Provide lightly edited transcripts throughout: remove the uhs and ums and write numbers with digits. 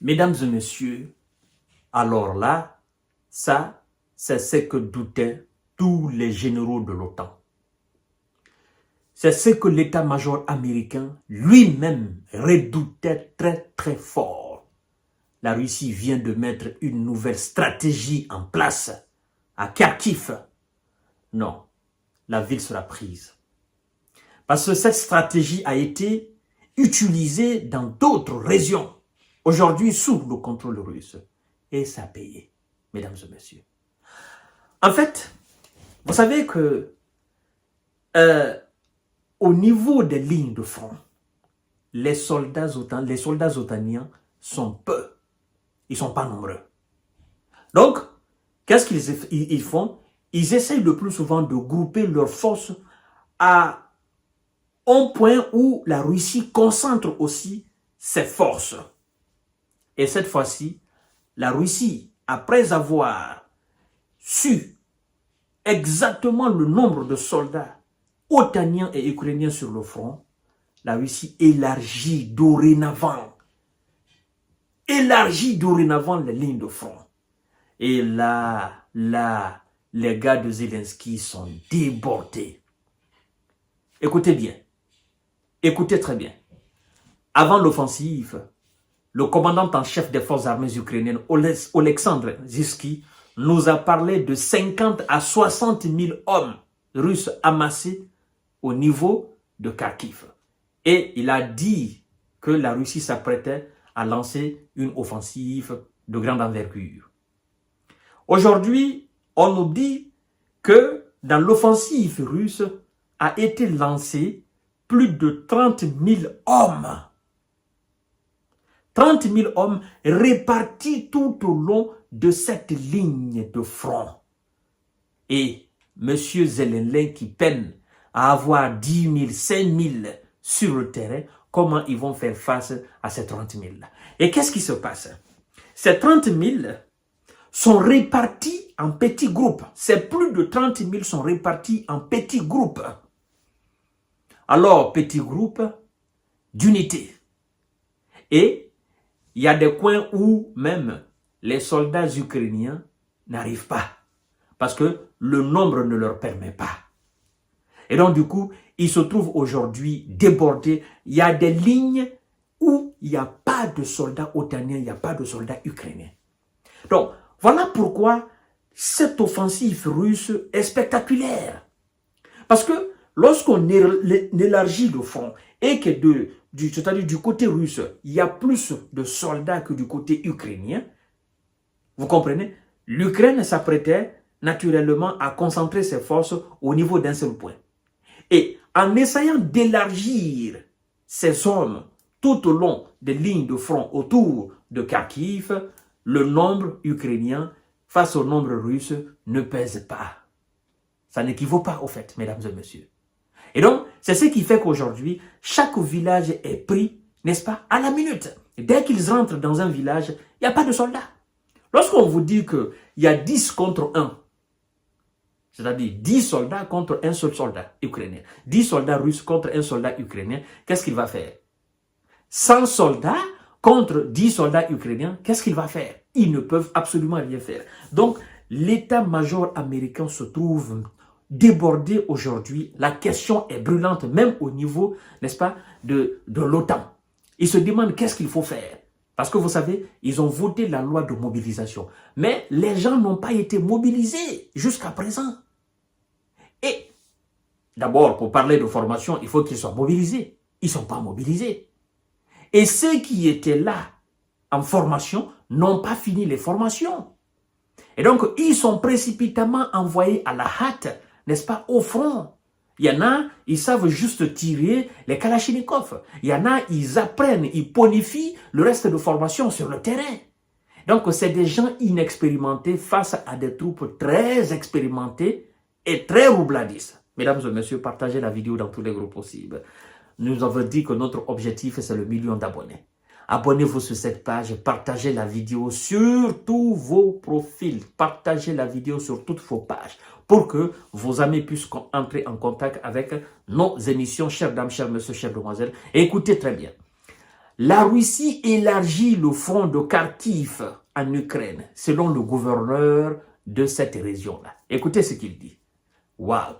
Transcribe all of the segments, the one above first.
Mesdames et messieurs, alors là, ça, c'est ce que doutaient tous les généraux de l'OTAN. C'est ce que l'état-major américain lui-même redoutait très très fort. La Russie vient de mettre une nouvelle stratégie en place à Kharkiv. Non, la ville sera prise. Parce que cette stratégie a été utilisée dans d'autres régions, aujourd'hui sous le contrôle russe. Et ça a payé, mesdames et messieurs. En fait, vous savez que au niveau des lignes de front, les soldats otaniens sont peu. Ils ne sont pas nombreux. Donc, qu'est-ce qu'ils font? Ils essayent le plus souvent de grouper leurs forces à un point où la Russie concentre aussi ses forces. Et cette fois-ci, la Russie, après avoir su exactement le nombre de soldats otaniens et ukrainiens sur le front, la Russie élargit dorénavant les lignes de front. Et là, les gars de Zelensky sont débordés. Écoutez bien, écoutez très bien. Avant l'offensive, le commandant en chef des forces armées ukrainiennes, Oleksandr Syrskyi, nous a parlé de 50 à 60 000 hommes russes amassés au niveau de Kharkiv. Et il a dit que la Russie s'apprêtait à lancer une offensive de grande envergure. Aujourd'hui, on nous dit que dans l'offensive russe a été lancé plus de 30 000 hommes. 30 000 hommes répartis tout au long de cette ligne de front. Et M. Zelensky peine à avoir 10 000, 5 000 sur le terrain. Comment ils vont faire face à ces 30 000? Et qu'est-ce qui se passe? Ces 30 000 sont répartis en petits groupes. Ces plus de 30 000 sont répartis en petits groupes. Alors, petits groupes d'unité. Et il y a des coins où même les soldats ukrainiens n'arrivent pas. Parce que le nombre ne leur permet pas. Et donc du coup, ils se trouvent aujourd'hui débordés. Il y a des lignes où il n'y a pas de soldats otaniens, il n'y a pas de soldats ukrainiens. Donc, voilà pourquoi cette offensive russe est spectaculaire. Parce que lorsqu'on élargit le front et que c'est-à-dire du côté russe, il y a plus de soldats que du côté ukrainien, vous comprenez? L'Ukraine s'apprêtait naturellement à concentrer ses forces au niveau d'un seul point. Et en essayant d'élargir ses hommes tout au long des lignes de front autour de Kharkiv, le nombre ukrainien face au nombre russe ne pèse pas. Ça n'équivaut pas au fait, mesdames et messieurs. Et donc, c'est ce qui fait qu'aujourd'hui, chaque village est pris, n'est-ce pas, à la minute. Et dès qu'ils rentrent dans un village, il n'y a pas de soldats. Lorsqu'on vous dit qu'il y a 10 contre 1, c'est-à-dire 10 soldats contre un seul soldat ukrainien, 10 soldats russes contre un soldat ukrainien, qu'est-ce qu'il va faire? 100 soldats contre 10 soldats ukrainiens, qu'est-ce qu'il va faire? Ils ne peuvent absolument rien faire. Donc, l'état-major américain se trouve débordé aujourd'hui. La question est brûlante, même au niveau, n'est-ce pas, de l'OTAN. Ils se demandent qu'est-ce qu'il faut faire. Parce que vous savez, ils ont voté la loi de mobilisation. Mais les gens n'ont pas été mobilisés jusqu'à présent. Et d'abord, pour parler de formation, il faut qu'ils soient mobilisés. Ils ne sont pas mobilisés. Et ceux qui étaient là en formation n'ont pas fini les formations. Et donc, ils sont précipitamment envoyés à la hâte, n'est-ce pas, au front. Il y en a, ils savent juste tirer les kalachnikovs. Il y en a, ils apprennent, ils ponifient le reste de formation sur le terrain. Donc, c'est des gens inexpérimentés face à des troupes très expérimentées et très roubladistes. Mesdames et messieurs, partagez la vidéo dans tous les groupes possibles. Nous avons dit que notre objectif, c'est le 1 million d'abonnés. Abonnez-vous sur cette page, partagez la vidéo sur tous vos profils, partagez la vidéo sur toutes vos pages pour que vos amis puissent entrer en contact avec nos émissions, chères dames, chers messieurs, chères demoiselles. Et écoutez très bien, La Russie élargit le front de Kharkiv en Ukraine, selon le gouverneur de cette région-là. Écoutez ce qu'il dit. Waouh!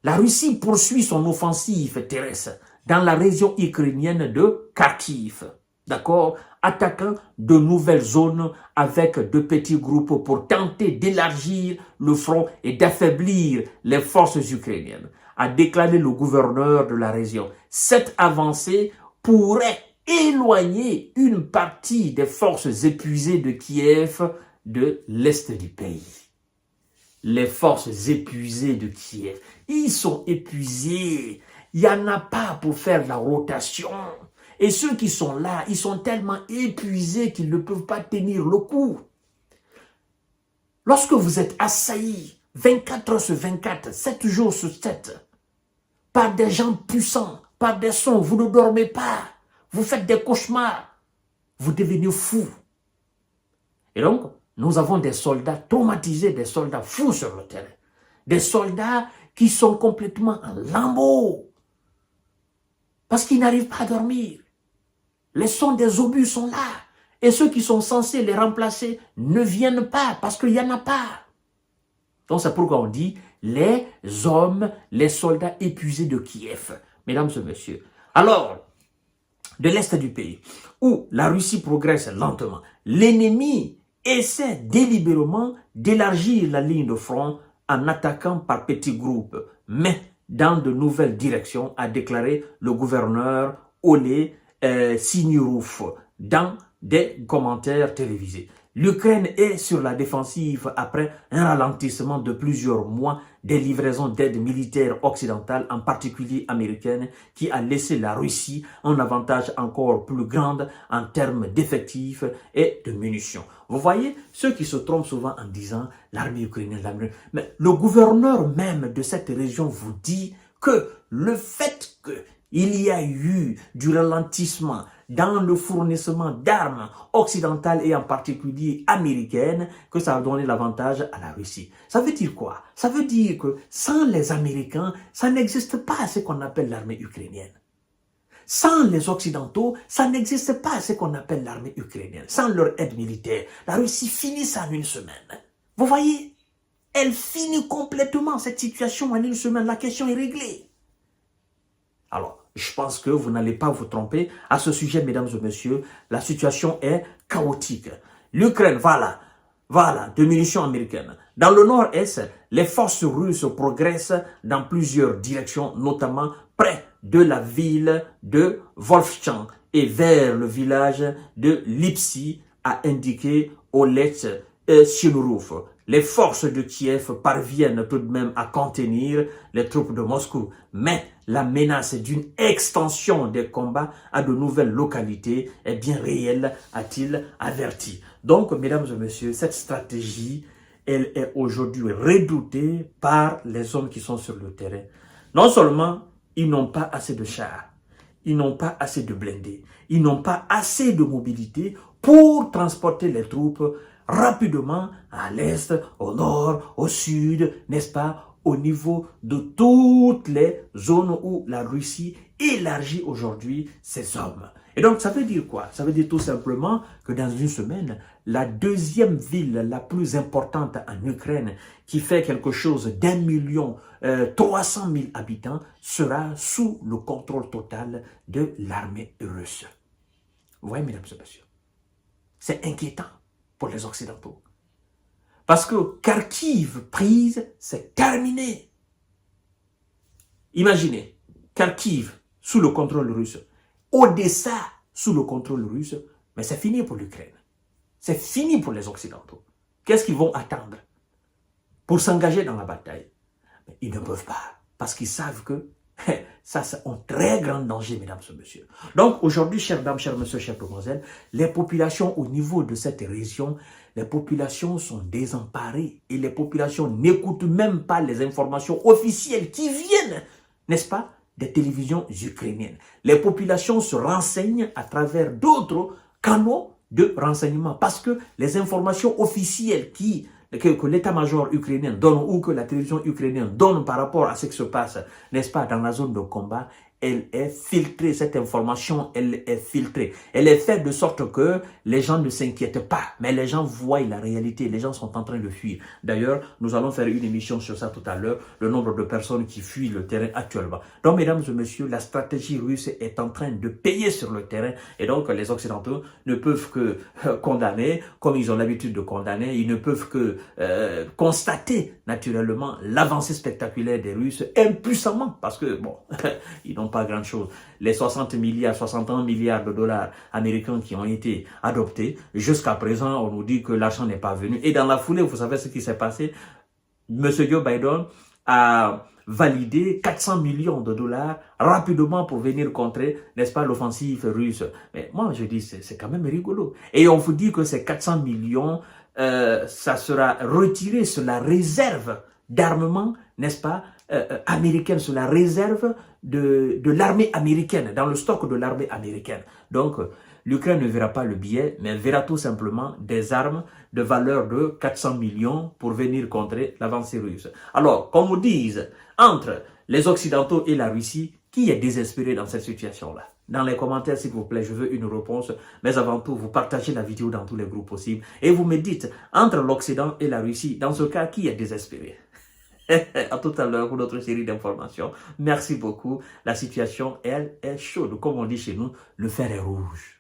La Russie poursuit son offensive terrestre dans la région ukrainienne de Kharkiv, d'accord, attaquant de nouvelles zones avec de petits groupes pour tenter d'élargir le front et d'affaiblir les forces ukrainiennes, a déclaré le gouverneur de la région. Cette avancée pourrait éloigner une partie des forces épuisées de Kiev de l'est du pays. Les forces épuisées de Kiev, ils sont épuisés. Il n'y en a pas pour faire la rotation. Et ceux qui sont là, ils sont tellement épuisés qu'ils ne peuvent pas tenir le coup. Lorsque vous êtes assailli 24 heures sur 24, 7 jours sur 7, par des gens puissants, par des sons, vous ne dormez pas, vous faites des cauchemars, vous devenez fou. Et donc, nous avons des soldats traumatisés, des soldats fous sur le terrain. Des soldats qui sont complètement en lambeaux. Parce qu'ils n'arrivent pas à dormir. Les sons des obus sont là. Et ceux qui sont censés les remplacer ne viennent pas parce qu'il n'y en a pas. Donc c'est pourquoi on dit les hommes, les soldats épuisés de Kiev. Mesdames et messieurs. Alors, de l'est du pays, où la Russie progresse lentement, l'ennemi essaie délibérément d'élargir la ligne de front en attaquant par petits groupes, mais dans de nouvelles directions, a déclaré le gouverneur Oleh Synirouf dans des commentaires télévisés. L'Ukraine est sur la défensive après un ralentissement de plusieurs mois des livraisons d'aide militaire occidentale, en particulier américaine, qui a laissé la Russie un avantage encore plus grand en termes d'effectifs et de munitions. Vous voyez, ceux qui se trompent souvent en disant l'armée ukrainienne, mais le gouverneur même de cette région vous dit que le fait qu'il y a eu du ralentissement dans le fournissement d'armes occidentales et en particulier américaines, que ça a donné l'avantage à la Russie. Ça veut dire quoi? Ça veut dire que sans les Américains, ça n'existe pas ce qu'on appelle l'armée ukrainienne. Sans les Occidentaux, ça n'existe pas ce qu'on appelle l'armée ukrainienne. Sans leur aide militaire, la Russie finit ça en une semaine. Vous voyez? Elle finit complètement cette situation en une semaine. La question est réglée. Alors, je pense que vous n'allez pas vous tromper à ce sujet, mesdames et messieurs. La situation est chaotique. L'Ukraine, voilà, de munitions américaines. Dans le nord-est, les forces russes progressent dans plusieurs directions, notamment près de la ville de Wolfchansk et vers le village de Lipsy, a indiqué Oleh Synirouf. Les forces de Kiev parviennent tout de même à contenir les troupes de Moscou, mais la menace d'une extension des combats à de nouvelles localités est bien réelle, a-t-il averti. Donc, mesdames et messieurs, cette stratégie, elle est aujourd'hui redoutée par les hommes qui sont sur le terrain. Non seulement, ils n'ont pas assez de chars, ils n'ont pas assez de blindés, ils n'ont pas assez de mobilité pour transporter les troupes rapidement à l'est, au nord, au sud, n'est-ce pas, au niveau de toutes les zones où la Russie élargit aujourd'hui ses hommes. Et donc, ça veut dire quoi? Ça veut dire tout simplement que dans une semaine, la deuxième ville la plus importante en Ukraine, qui fait quelque chose d'1,3 million habitants, sera sous le contrôle total de l'armée russe. Vous voyez, mesdames et messieurs, c'est inquiétant pour les Occidentaux. Parce que Kharkiv prise, c'est terminé. Imaginez, Kharkiv sous le contrôle russe, Odessa sous le contrôle russe, mais c'est fini pour l'Ukraine. C'est fini pour les Occidentaux. Qu'est-ce qu'ils vont attendre pour s'engager dans la bataille? Mais ils ne peuvent pas, parce qu'ils savent que ça, c'est un très grand danger, mesdames et messieurs. Donc, aujourd'hui, chères dames, chers messieurs, chères demoiselles, les populations au niveau de cette région, les populations sont désemparées et les populations n'écoutent même pas les informations officielles qui viennent, n'est-ce pas, des télévisions ukrainiennes. Les populations se renseignent à travers d'autres canaux de renseignement parce que les informations officielles que l'état-major ukrainien donne ou que la télévision ukrainienne donne par rapport à ce qui se passe, n'est-ce pas, dans la zone de combat, elle est filtrée, cette information, elle est filtrée. Elle est faite de sorte que les gens ne s'inquiètent pas, mais les gens voient la réalité, les gens sont en train de fuir. D'ailleurs, nous allons faire une émission sur ça tout à l'heure, le nombre de personnes qui fuient le terrain actuellement. Donc, mesdames et messieurs, la stratégie russe est en train de payer sur le terrain, et donc les Occidentaux ne peuvent que condamner, comme ils ont l'habitude de condamner, ils ne peuvent que constater naturellement l'avancée spectaculaire des Russes, impuissamment, parce que, bon, ils n'ont pas grand-chose. Les 61 milliards de dollars américains qui ont été adoptés, jusqu'à présent, on nous dit que l'argent n'est pas venu. Et dans la foulée, vous savez ce qui s'est passé? M. Joe Biden a validé 400 millions de dollars rapidement pour venir contrer, n'est-ce pas, l'offensive russe. Mais moi, je dis, c'est quand même rigolo. Et on vous dit que ces 400 millions, ça sera retiré sur la réserve d'armement, n'est-ce pas, américaine, sur la réserve de l'armée américaine, dans le stock de l'armée américaine. Donc, l'Ukraine ne verra pas le billet, mais elle verra tout simplement des armes de valeur de 400 millions pour venir contrer l'avancée russe. Alors, qu'on nous dise, entre les Occidentaux et la Russie, qui est désespéré dans cette situation-là? Dans les commentaires, s'il vous plaît, je veux une réponse. Mais avant tout, vous partagez la vidéo dans tous les groupes possibles. Et vous me dites, entre l'Occident et la Russie, dans ce cas, qui est désespéré? À tout à l'heure pour notre série d'informations. Merci beaucoup. La situation, elle, est chaude. Comme on dit chez nous, le fer est rouge.